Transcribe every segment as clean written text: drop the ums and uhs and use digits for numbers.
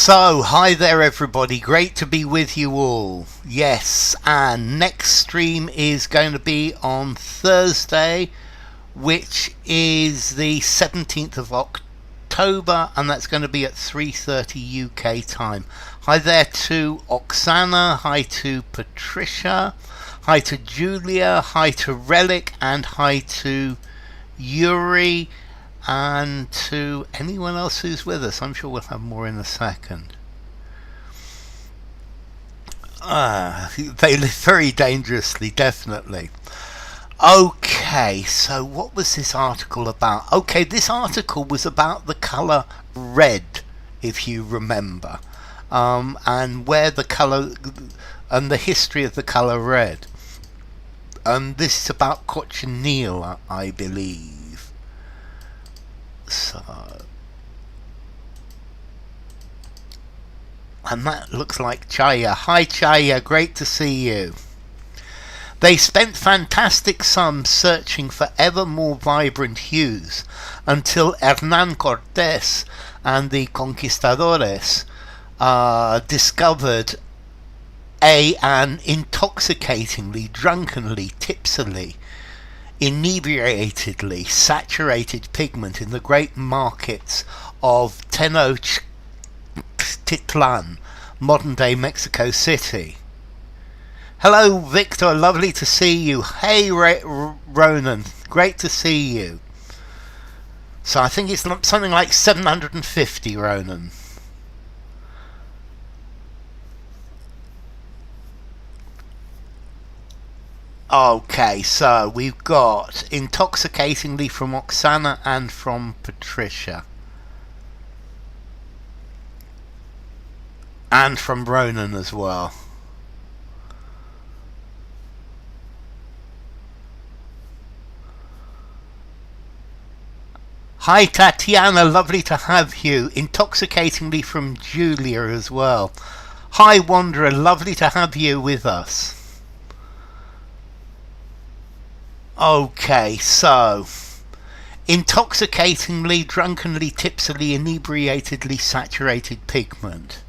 So, hi there everybody, great to be with you all. Yes, and next stream is going to be on Thursday, which is the 17th of October, and that's going to be at 3:30 UK time. Hi there to Oksana, hi to Patricia, hi to Julia, hi to Relic, and hi to Yuri. And to anyone else who's with us. I'm sure we'll have more in a second. They live very dangerously, definitely. Okay, so what was this article about? Okay, this article was about the colour red, if you remember, and where the colour and the history of the colour red. And this is about cochineal, I believe. So, and that looks like Chaya. Hi Chaya, great to see you. They spent fantastic sums searching for ever more vibrant hues until Hernán Cortés and the conquistadors discovered an intoxicatingly, drunkenly, tipsily, inebriatedly saturated pigment in the great markets of Tenochtitlan, modern-day Mexico City. Hello Victor, lovely to see you. Hey Ronan, great to see you. So I think it's something like 750, Ronan. Okay, so we've got intoxicatingly from Oksana and from Patricia. And from Ronan as well. Hi Tatiana, lovely to have you. Intoxicatingly from Julia as well. Hi Wanderer, lovely to have you with us. Okay, so intoxicatingly, drunkenly, tipsily, inebriatedly saturated pigment.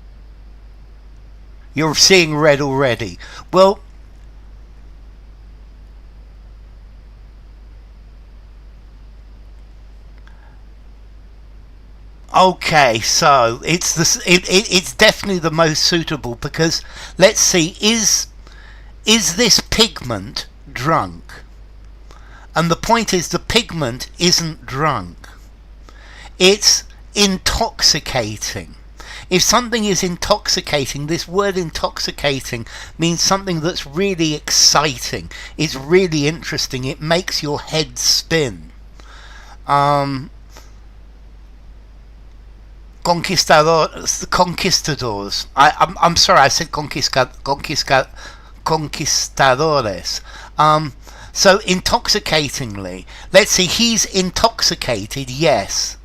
You're seeing red already. Well, okay, so it's definitely the most suitable because let's see, is this pigment drunk? And the point is, the pigment isn't drunk. It's intoxicating. If something is intoxicating, this word intoxicating means something that's really exciting. It's really interesting. It makes your head spin. Conquistadors. I'm sorry, I said conquistadores. So intoxicatingly, let's see, he's intoxicated, yes.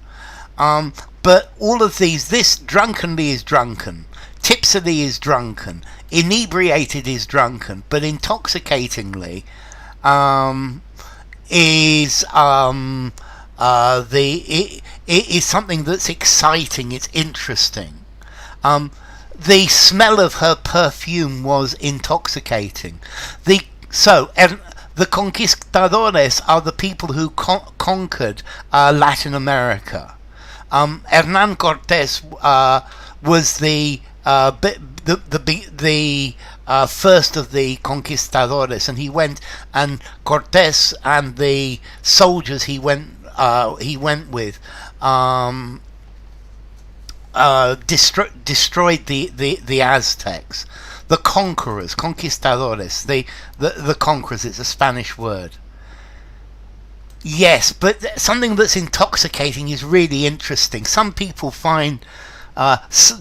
But all of these, this drunkenly is drunken, tipsily is drunken, inebriated is drunken, but intoxicatingly is it is something that's exciting, it's interesting. The smell of her perfume was intoxicating. The conquistadores are the people who conquered Latin America. Hernán Cortés was the first of the conquistadores, and he went, and Cortés and the soldiers he went with destroyed the Aztecs. The conquerors, conquistadores, the conquerors, it's a Spanish word. Yes, but something that's intoxicating is really interesting. Some people find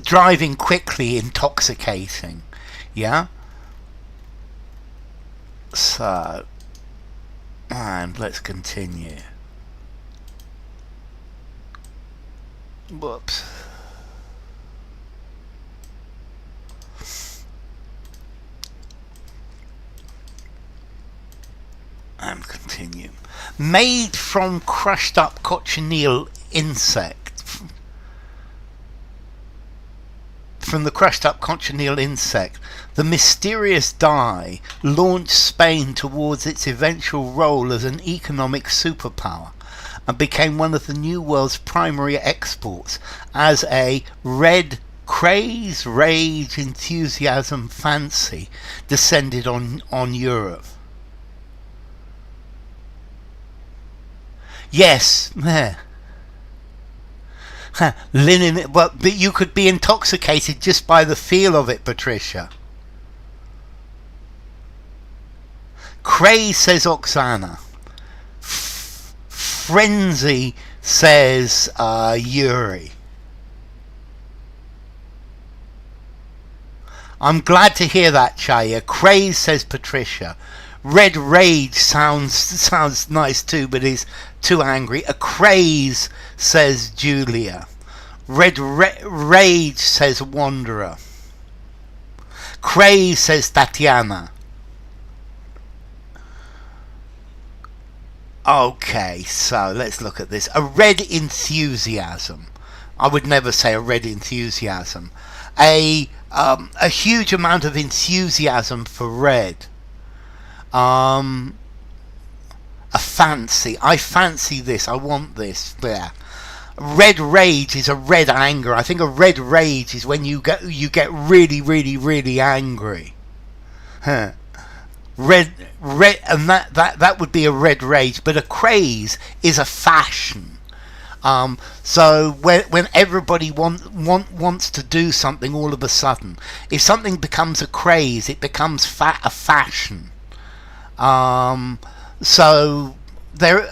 driving quickly intoxicating. Yeah? So, and let's continue. Whoops. And continue. Made from crushed up cochineal insect. from the crushed up cochineal insect, the mysterious dye launched Spain towards its eventual role as an economic superpower and became one of the New World's primary exports as a red craze, rage, enthusiasm, fancy descended on Europe. Yes, linen, but you could be intoxicated just by the feel of it, Patricia. Craze, says Oksana. Frenzy, says Yuri. I'm glad to hear that, Chaya. Craze, says Patricia. Red rage sounds nice too, but is too angry. A craze, says Julia. Red rage, says Wanderer. Craze, says Tatiana. Okay, so let's look at this. A red enthusiasm. I would never say a red enthusiasm. A huge amount of enthusiasm for red. A fancy. I fancy this. I want this. Yeah. Red rage is a red anger. I think a red rage is when you get really, really, really angry. Huh. Red, and that would be a red rage. But a craze is a fashion. So when everybody wants to do something all of a sudden, if something becomes a craze, it becomes a fashion. So there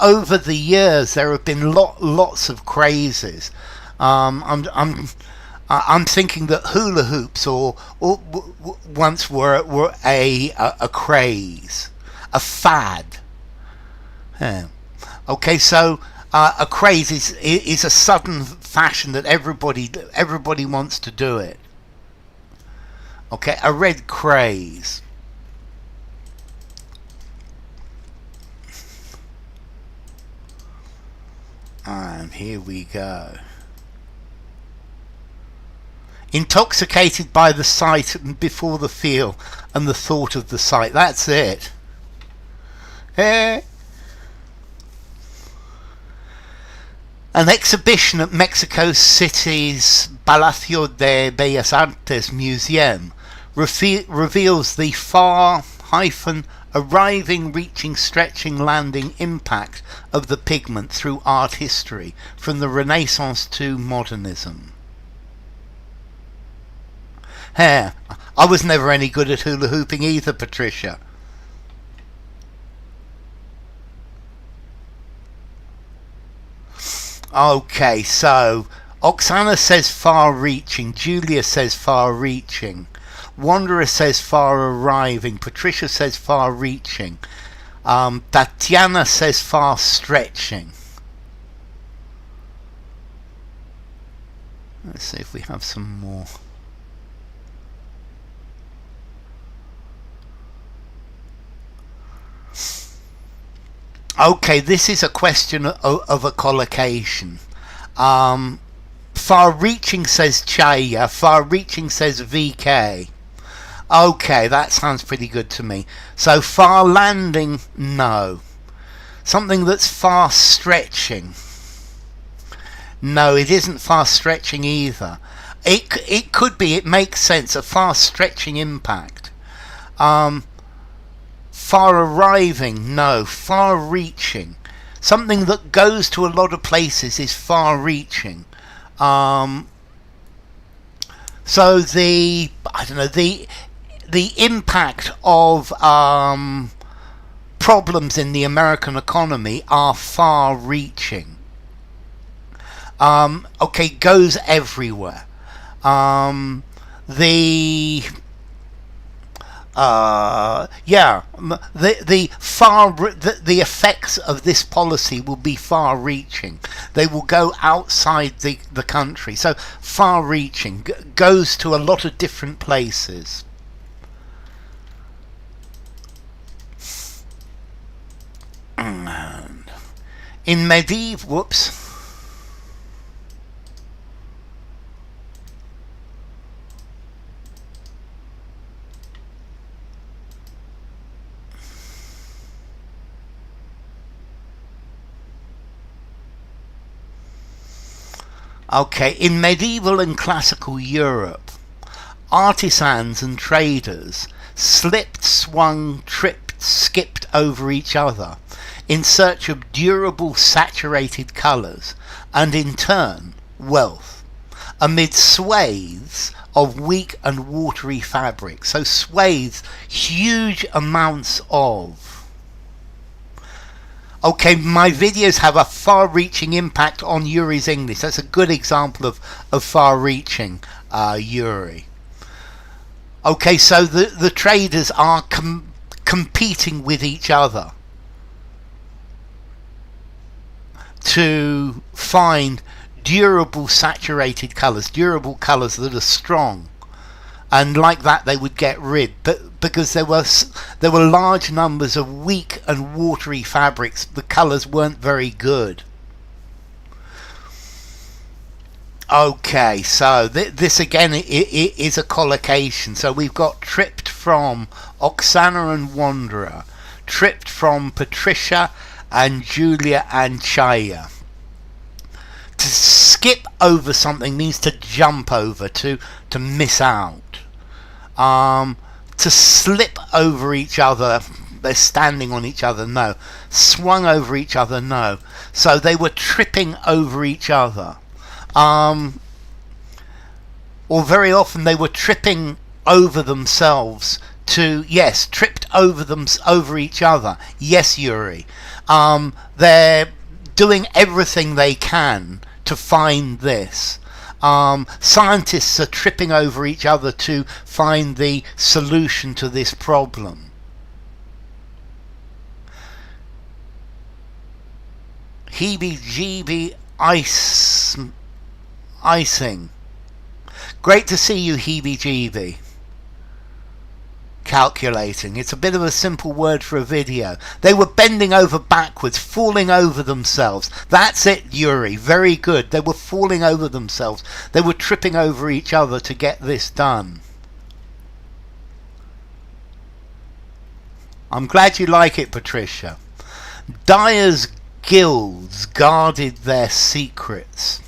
over the years there have been lots of crazes. I'm thinking that hula hoops or once were a craze, a fad. Yeah. Okay, so a craze is a sudden fashion that everybody wants to do it. Okay, a red craze. And here we go. Intoxicated by the sight and before the feel and the thought of the sight. That's it. An exhibition at Mexico City's Palacio de Bellas Artes Museum reveals the arriving, reaching, stretching, landing impact of the pigment through art history, from the Renaissance to modernism. I was never any good at hula hooping either, Patricia. Okay, so Oksana says far-reaching, Julia says far-reaching, Wanderer says far-arriving, Patricia says far-reaching, Tatiana says far-stretching. Let's see if we have some more. Okay, this is a question of a collocation. Far-reaching says Chaya, far-reaching says VK. Okay, that sounds pretty good to me. So far-landing, no. Something that's far-stretching. No, it isn't far-stretching either. It could be, it makes sense, a far-stretching impact. Far-arriving, no. Far-reaching. Something that goes to a lot of places is far-reaching. So the impact of problems in the American economy are far-reaching. Okay, goes everywhere. The effects of this policy will be far-reaching. They will go outside the country. So far-reaching goes to a lot of different places. And in medieval, Okay, in medieval and classical Europe, artisans and traders slipped, swung, tripped, skipped over each other in search of durable saturated colours and in turn wealth amid swathes of weak and watery fabric. So swathes, huge amounts of. Okay, my videos have a far-reaching impact on Yuri's English. That's a good example of far-reaching Yuri. Okay, so the traders are competing with each other to find durable saturated colours, durable colours that are strong, and like that they would get rid, but because there were large numbers of weak and watery fabrics, the colours weren't very good. Okay, so this again is a collocation. So we've got tripped from Oksana and Wanderer, tripped from Patricia and Julia and Chaya. To skip over something means to jump over, to miss out. To slip over each other, they're standing on each other, no. Swung over each other, no. So they were tripping over each other. Or very often they were tripping over themselves to, yes, tripped over each other. Yes, Yuri. They're doing everything they can to find this. Scientists are tripping over each other to find the solution to this problem. Heebie-jeebie icing. Great to see you, heebie-jeebie. Calculating. It's a bit of a simple word for a video. They were bending over backwards, falling over themselves. That's it, Yuri. Very good. They were falling over themselves. They were tripping over each other to get this done. I'm glad you like it, Patricia. Dyers' guilds guarded their secrets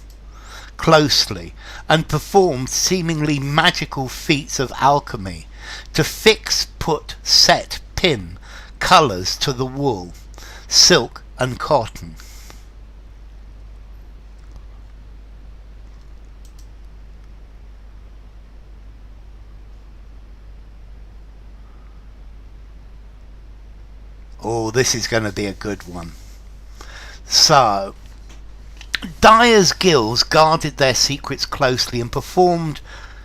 closely and performed seemingly magical feats of alchemy to fix, put, set, pin colours to the wool, silk and cotton. Oh, this is going to be a good one. So, dyers' guilds guarded their secrets closely and performed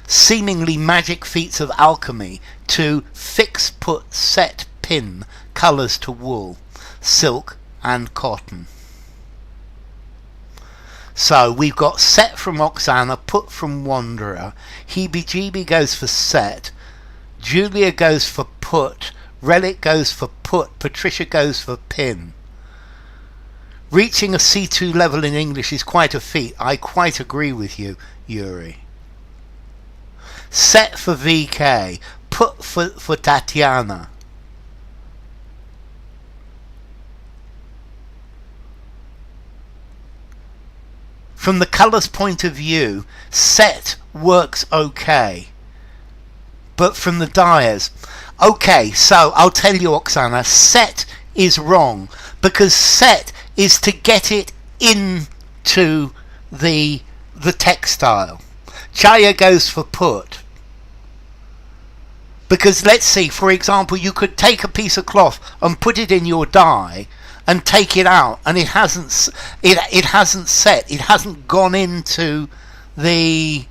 seemingly magic feats of alchemy to fix, put, set, pin colours to wool, silk and cotton. So we've got set from Oksana, put from Wanderer, heebie-jeebie goes for set, Julia goes for put, Relic goes for put, Patricia goes for pin. Reaching a C2 level in English is quite a feat. I quite agree with you, Yuri. Set for VK, put for Tatiana. From the colours point of view, set works okay. But from the dyers, okay, so I'll tell you, Oksana, set is wrong, because set is to get it into the textile. Chaya goes for put. Because let's see, for example, you could take a piece of cloth and put it in your dye and take it out, and it hasn't set, it hasn't gone into the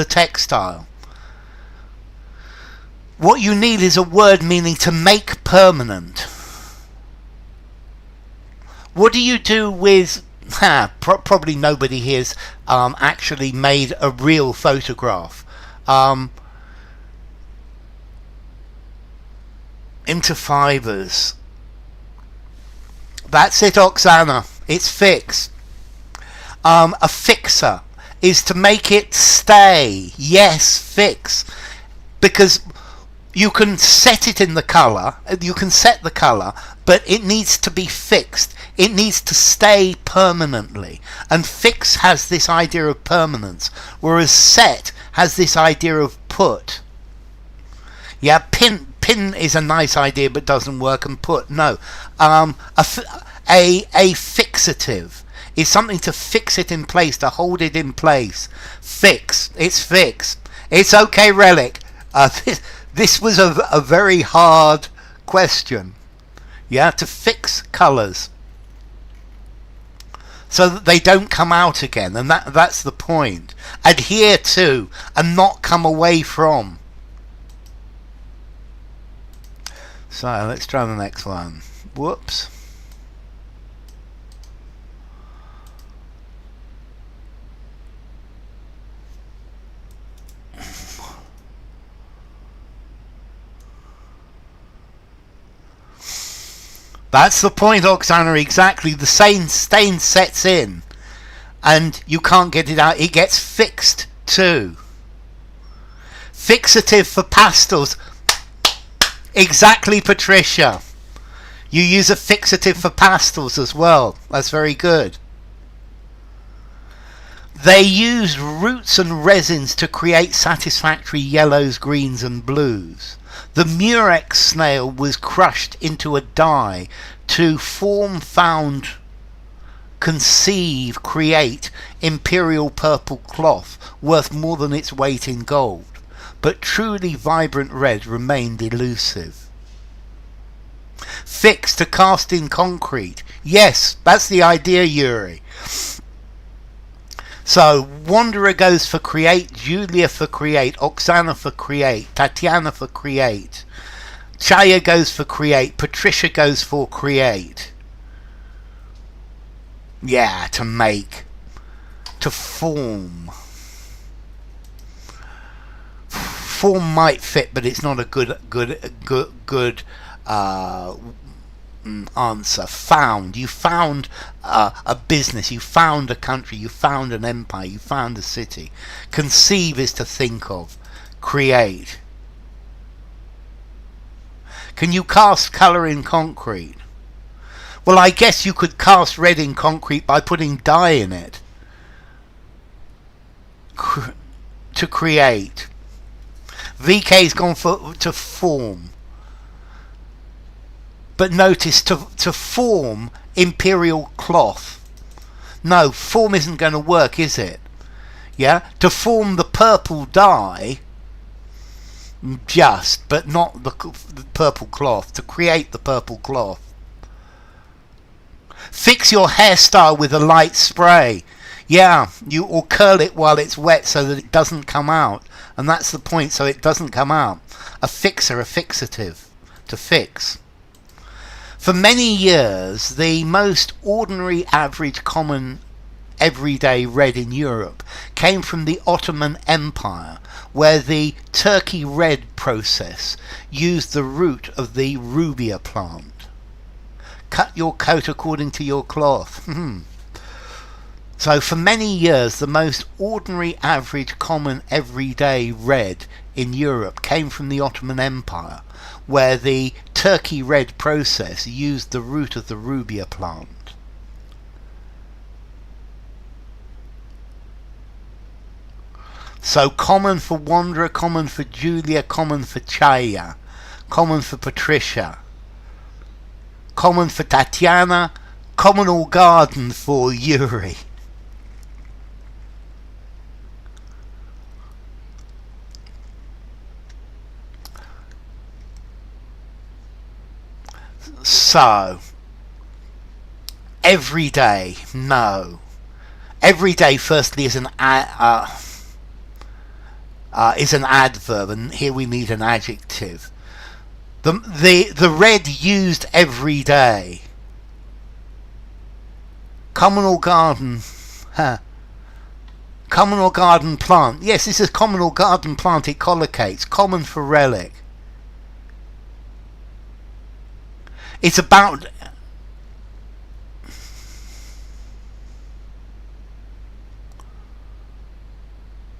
textile. What you need is a word meaning to make permanent. What do you do with... probably nobody here has actually made a real photograph. Into fibres. That's it, Oksana. It's fixed. A fixer is to make it stay. Yes, fix. Because You can set it in the colour, you can set the colour, but it needs to be fixed. It needs to stay permanently. And fix has this idea of permanence, whereas set has this idea of put. Yeah, pin is a nice idea but doesn't work, and put, no. A fixative is something to fix it in place, to hold it in place. Fix, it's fixed. It's okay, Relic. This was a very hard question. Yeah, to fix colours so that they don't come out again, and that's the point. Adhere to and not come away from. So let's try the next one. Whoops. That's the point, Oksana, exactly. The stain sets in and you can't get it out. It gets fixed too. Fixative for pastels. Exactly, Patricia. You use a fixative for pastels as well. That's very good. They use roots and resins to create satisfactory yellows, greens and blues. The murex snail was crushed into a dye to form, found, conceive, create imperial purple cloth worth more than its weight in gold. But truly vibrant red remained elusive. Fix, to cast in concrete. Yes, that's the idea, Yuri. So, Wanderer goes for create, Julia for create, Oksana for create, Tatiana for create, Chaya goes for create, Patricia goes for create. Yeah, to make, to form. Form might fit, but it's not a good answer. Found. You found a business. You found a country. You found an empire. You found a city. Conceive is to think of. Create. Can you cast colour in concrete? Well, I guess you could cast red in concrete by putting dye in it. To create. VK's gone to form. But notice, to form imperial cloth. No, form isn't going to work, is it? Yeah? To form the purple dye, just, but not the purple cloth. To create the purple cloth. Fix your hairstyle with a light spray. Yeah, or curl it while it's wet so that it doesn't come out. And that's the point, so it doesn't come out. A fixer, a fixative. To fix. For many years, the most ordinary, average, common, everyday red in Europe came from the Ottoman Empire, where the Turkey red process used the root of the rubia plant. Cut your coat according to your cloth. So for many years, the most ordinary, average, common, everyday red in Europe came from the Ottoman Empire, where the Turkey red process used the root of the rubia plant. So common for Wanderer, common for Julia, common for Chaya, common for Patricia, common for Tatiana, communal garden for Yuri. So, every day, no. Every day, firstly, is an adverb, and here we need an adjective. The red used every day. Communal garden, communal garden plant. Yes, this is communal garden plant. It collocates. Common for relic. It's about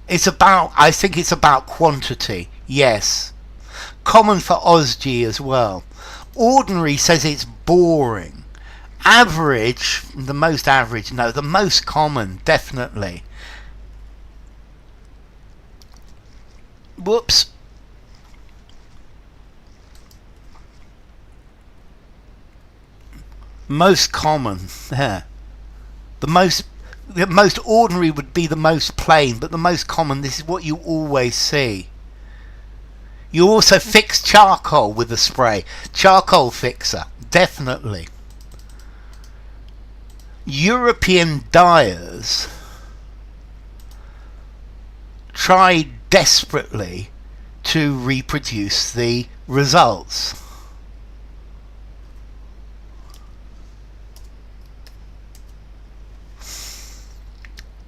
I think it's about quantity. Yes. Common for Osg as well. Ordinary says it's boring. Average, the most average, no, the most common, definitely. Whoops. Most common. Yeah. The most ordinary would be the most plain, but the most common, this is what you always see. You also fix charcoal with a spray. Charcoal fixer, definitely. European dyers tried desperately to reproduce the results.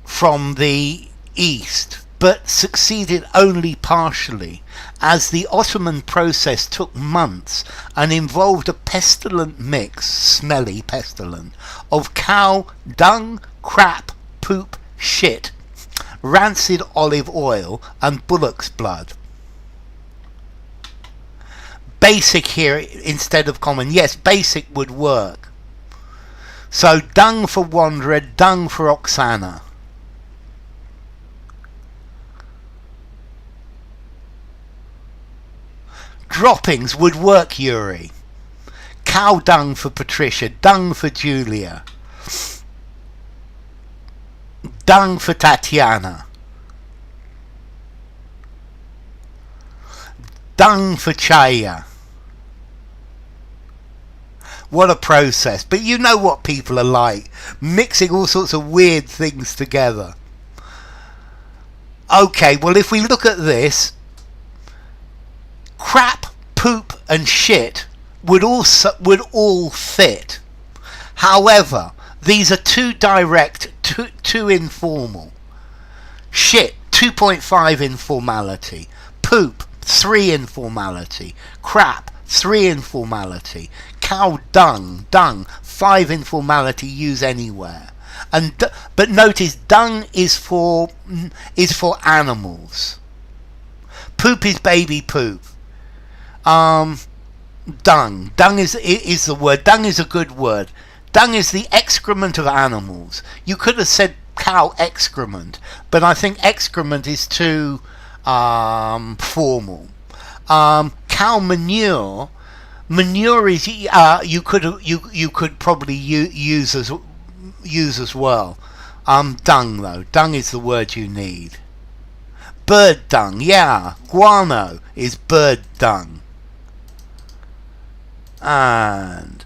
From the East, but succeeded only partially, as the Ottoman process took months and involved a pestilent mix, smelly pestilent, of cow dung, crap, poop, shit, rancid olive oil and bullock's blood. Basic here instead of common. Yes, basic would work. So dung for wanderer, dung for Oksana. Droppings would work, Yuri. Cow dung for Patricia, dung for Julia, dung for Tatiana, dung for Chaya. What a process. But you know what people are like, mixing all sorts of weird things together. Okay, well, if we look at this, crap, poop and shit would all fit. However, these are too direct, too informal. Shit, 2.5 informality. Poop, 3 informality. Crap, 3 informality. Cow dung, 5 informality, use anywhere. But notice dung is for animals. Poop is baby poop. Dung is the word. Dung is a good word. Dung is the excrement of animals. You could have said cow excrement, but I think excrement is too formal. Cow manure. Manure is you could probably use as well. Dung though. Dung is the word you need. Bird dung, yeah. Guano is bird dung. And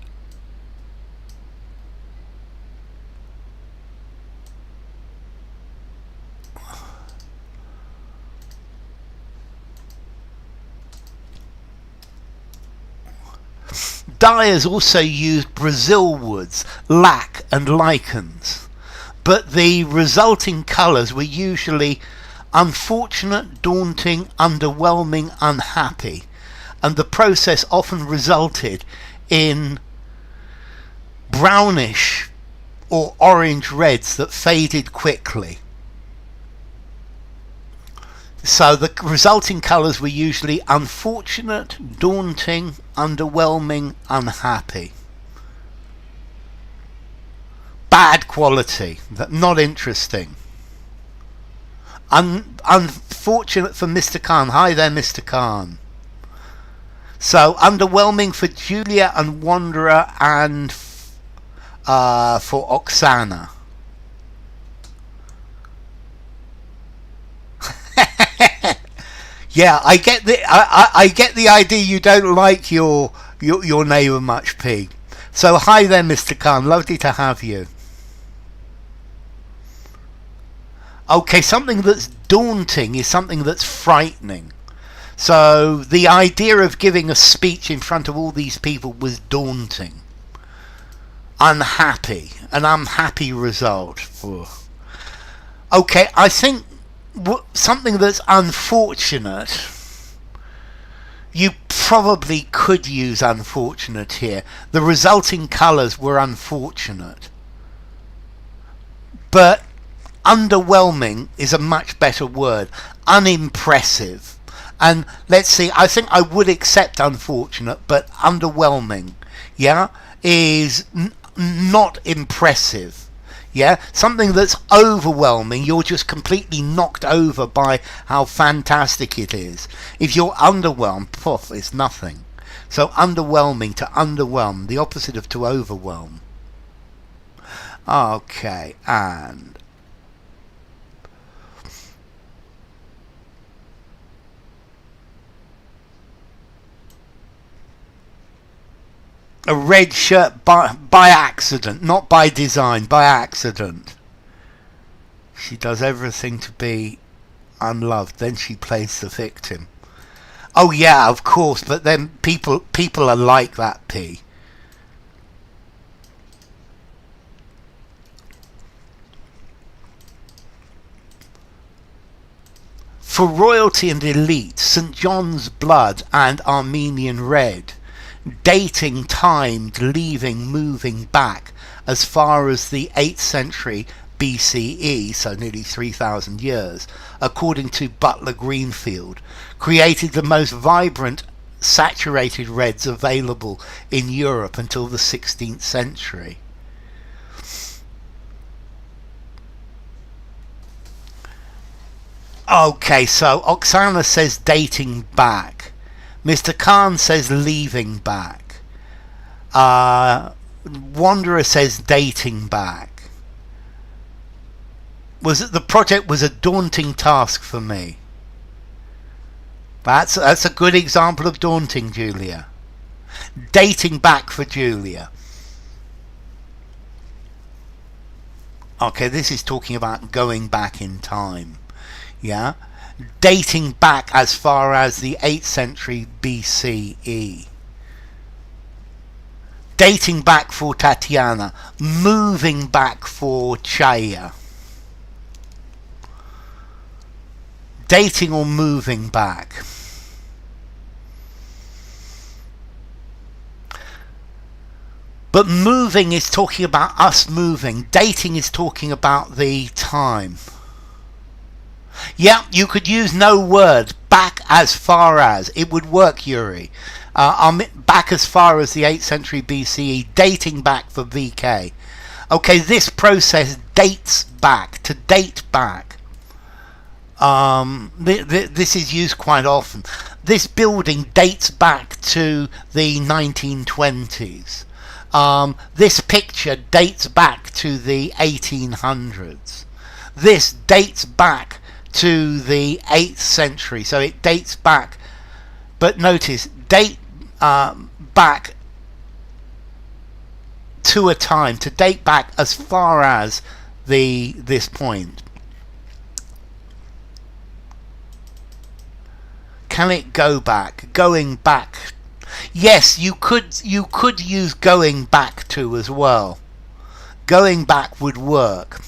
dyers also used Brazil woods, lac and lichens, but the resulting colours were usually unfortunate, daunting, underwhelming, unhappy, and the process often resulted in brownish or orange reds that faded quickly. So the resulting colours were usually unfortunate, daunting, underwhelming, unhappy. Bad quality, not interesting. Unfortunate for Mr. Khan. Hi there, Mr. Khan. So underwhelming for Julia and Wanderer and for Oksana. Yeah, I get the idea you don't like your neighbour much, P. So hi there, Mr. Khan. Lovely to have you. Okay, something that's daunting is something that's frightening. So the idea of giving a speech in front of all these people was daunting. Unhappy. An unhappy result. Okay, I think something that's unfortunate, you probably could use unfortunate here. The resulting colours were unfortunate. But underwhelming is a much better word. Unimpressive. And let's see, I think I would accept unfortunate, but underwhelming, yeah, is not impressive. Yeah, something that's overwhelming, you're just completely knocked over by how fantastic it is. If you're underwhelmed, poof, it's nothing. So underwhelming, to underwhelm, the opposite of to overwhelm. Okay, and a red shirt by accident, not by design, by accident. She does everything to be unloved, then she plays the victim. Oh yeah, of course, but then people are like that, P. For royalty and elite, St. John's blood and Armenian red, dating, timed, leaving, moving back as far as the 8th century BCE, so nearly 3,000 years, according to Butler Greenfield, created the most vibrant saturated reds available in Europe until the 16th century. Okay, so Oksana says dating back. Mr. Khan says leaving back. Wanderer says dating back. The project was a daunting task for me. That's a good example of daunting, Julia. Dating back for Julia. Okay, this is talking about going back in time. Yeah, dating back as far as the 8th century BCE. Dating back for Tatiana, moving back for Chaya. Dating or moving back. But moving is talking about us moving. Dating is talking about the time. Yeah, you could use no word. Back as far as. It would work, Yuri. Back as far as the 8th century BCE. Dating back for VK. Okay, this process dates back. To date back. This is used quite often. This building dates back to the 1920s. This picture dates back to the 1800s. This dates back to the 8th century, so it dates back, but notice date back to a time, to date back as far as this point. Can it go back? Going back. Yes, you could use going back to as well. Going back would work.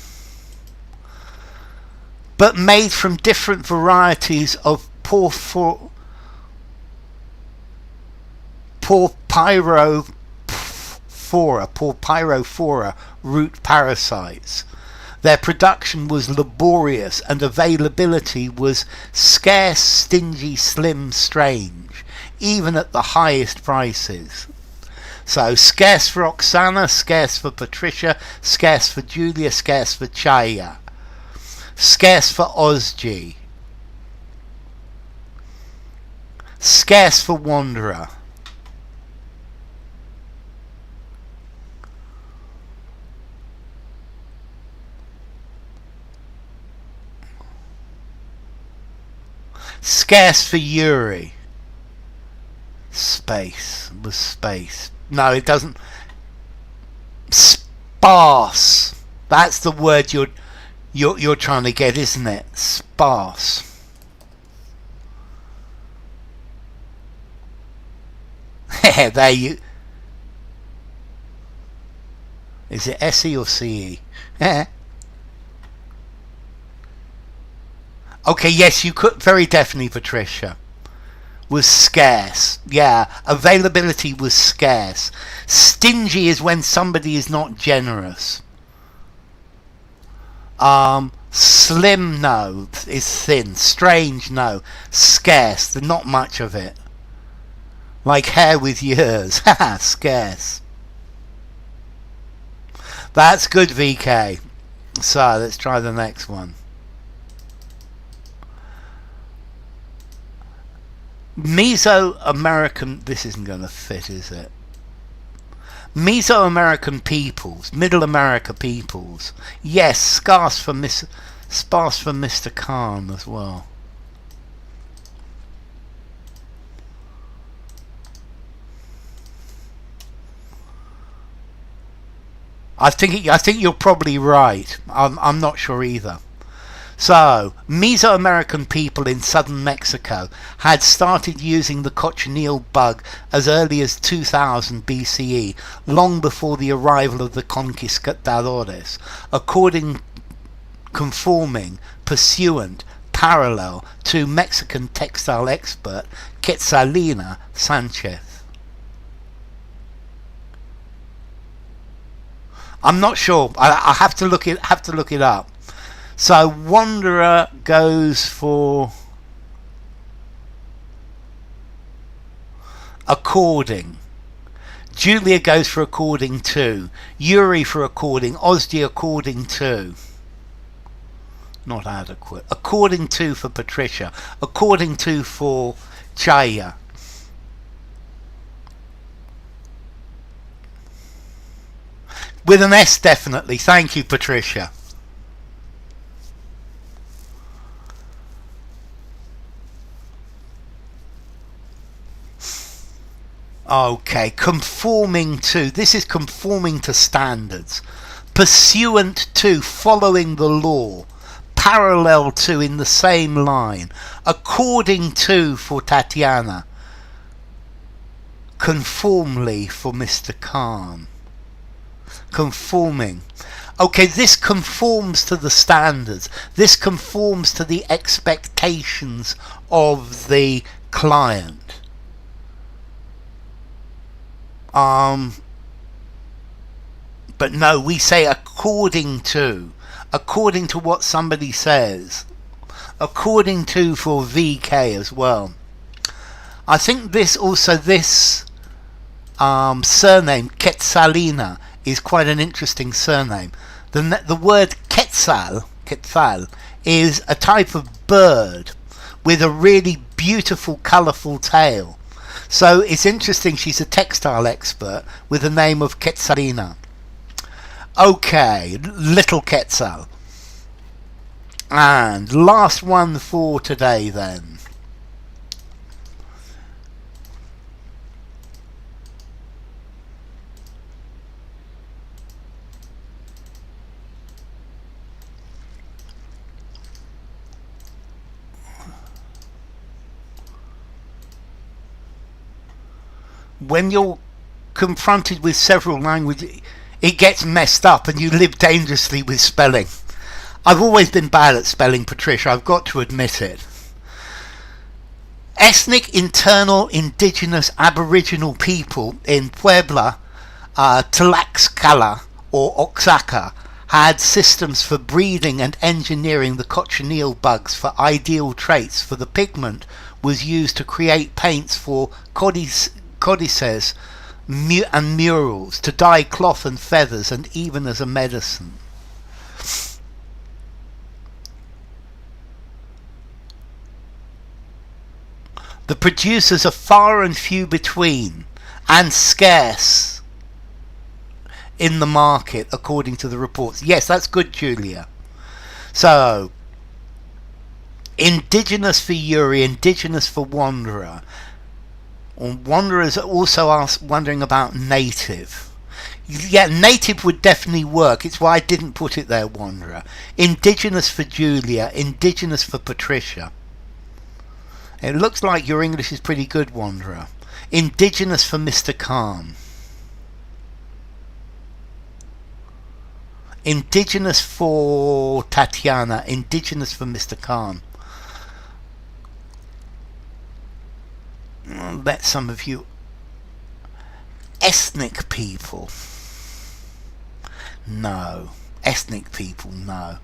But made from different varieties of porphyrophora root parasites. Their production was laborious and availability was scarce, stingy, slim, strange, even at the highest prices. So scarce for Oksana, scarce for Patricia, scarce for Julia, scarce for Chaya. Scarce for Ozgi. Scarce for Wanderer. Scarce for Yuri. Space was space. No, it doesn't. Sparse. That's the word you're trying to get, isn't it? Sparse. There you. Is it SE or CE? Okay, yes, you could. Very definitely, Patricia. Was scarce. Yeah, availability was scarce. Stingy is when somebody is not generous. Slim, no, is thin. Strange, no. Scarce, there's not much of it. Like hair with years. Haha, scarce. That's good, VK. So, let's try the next one. Mesoamerican, this isn't going to fit, is it? Mesoamerican peoples, Middle America peoples. Yes, sparse for Mr. Khan as well. I think you're probably right. I'm not sure either. So, Mesoamerican people in southern Mexico had started using the cochineal bug as early as 2000 BCE, long before the arrival of the conquistadors, conforming, pursuant, parallel to Mexican textile expert Quetzalina Sanchez. I'm not sure. I have to look it up. So wanderer goes for according. Julia goes for according to. Yuri for according. Osdi according to. Not adequate. According to for Patricia. According to for Chaya. With an S, definitely. Thank you, Patricia. Okay, conforming to. This is conforming to standards. Pursuant to, following the law. Parallel to, in the same line. According to for Tatiana. Conformly for Mr. Khan. Conforming. Okay, this conforms to the standards. This conforms to the expectations of the client. But no, we say according to what somebody says. According to for VK as well. I think this surname Quetzalina is quite an interesting surname. The word Quetzal is a type of bird with a really beautiful, colourful tail. So it's interesting she's a textile expert with the name of Quetzalina. Okay, little Quetzal. And last one for today then. When you're confronted with several languages, it gets messed up and you live dangerously with spelling. I've always been bad at spelling, Patricia, I've got to admit it. Ethnic, internal, indigenous, aboriginal people in Puebla, Tlaxcala or Oaxaca had systems for breeding and engineering the cochineal bugs for ideal traits, for the pigment was used to create paints for codices and murals, to dye cloth and feathers, and even as a medicine. The producers are far and few between and scarce in the market, according to the reports. Yes, that's good, Julia. So, indigenous for Yuri, indigenous for wanderer. Wanderers also wondering about native. Yeah, native would definitely work. It's why I didn't put it there, wanderer. Indigenous for Julia, indigenous for Patricia. It looks like your English is pretty good, wanderer. Indigenous for Mr. Khan. Indigenous for Tatiana, indigenous for Mr. Khan. I'll let some of you. Ethnic people. No. Ethnic people, no.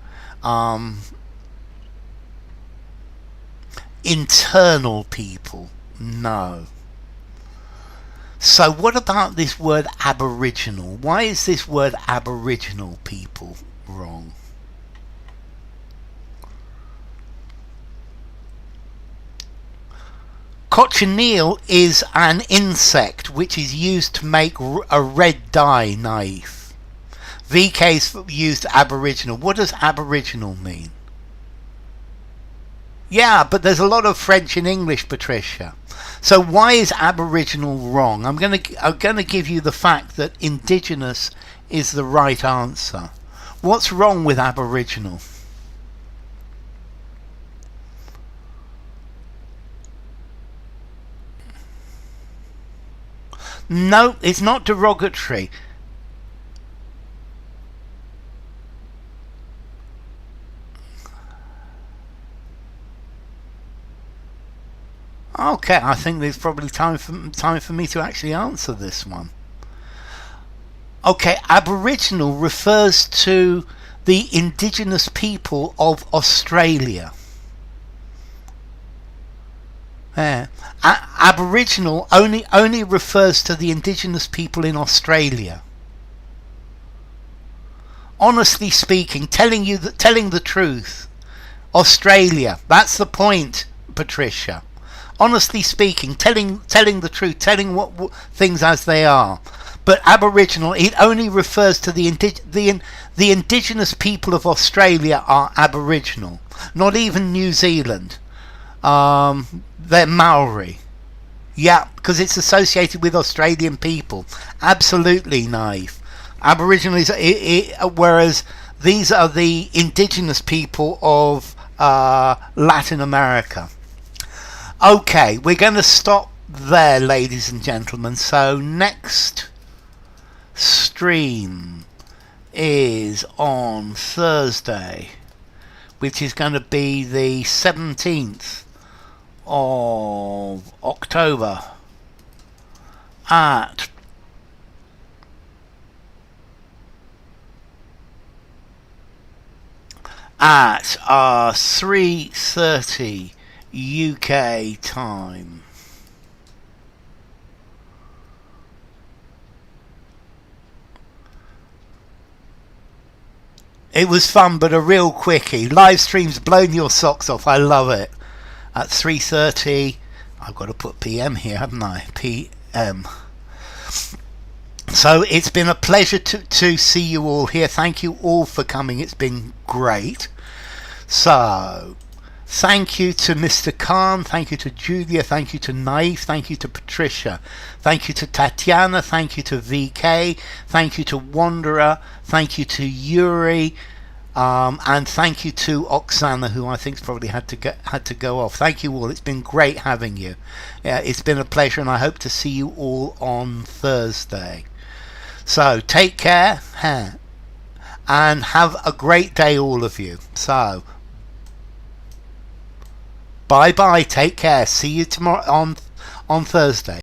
Internal people, no. So what about this word aboriginal? Why is this word aboriginal people wrong? Cochineal is an insect which is used to make a red dye knife. VK's used aboriginal. What does aboriginal mean? Yeah, but there's a lot of French in English, Patricia. So why is aboriginal wrong? I'm gonna give you the fact that indigenous is the right answer. What's wrong with aboriginal? No, it's not derogatory. Okay, I think there's probably time for me to actually answer this one. Okay, Aboriginal refers to the indigenous people of Australia. Yeah. Aboriginal only refers to the indigenous people in Australia. Honestly speaking, telling the truth, Australia. That's the point, Patricia. Honestly speaking, telling the truth, telling what things as they are. But Aboriginal, it only refers to the indigenous people of Australia are Aboriginal. Not even New Zealand. They're Maori. Yeah, because it's associated with Australian people. Absolutely naive. Aboriginal is, whereas these are the indigenous people of Latin America. Okay, we're going to stop there, ladies and gentlemen. So next stream is on Thursday, which is going to be the 17th of October at 3:30 UK time. It was fun, but a real quickie. Live stream's blown your socks off. I love it. At 3:30, I've got to put PM here, haven't I? PM. So it's been a pleasure to see you all here. Thank you all for coming. It's been great. So thank you to Mr. Khan, thank you to Julia, thank you to Naif, thank you to Patricia, thank you to Tatiana, thank you to VK, thank you to Wanderer, thank you to Yuri, and thank you to Oksana, who I think's probably had to go off. Thank you all. It's been great having you. It's been a pleasure, and I hope to see you all on Thursday. So take care, and have a great day, all of you. So bye bye, take care, see you tomorrow on Thursday.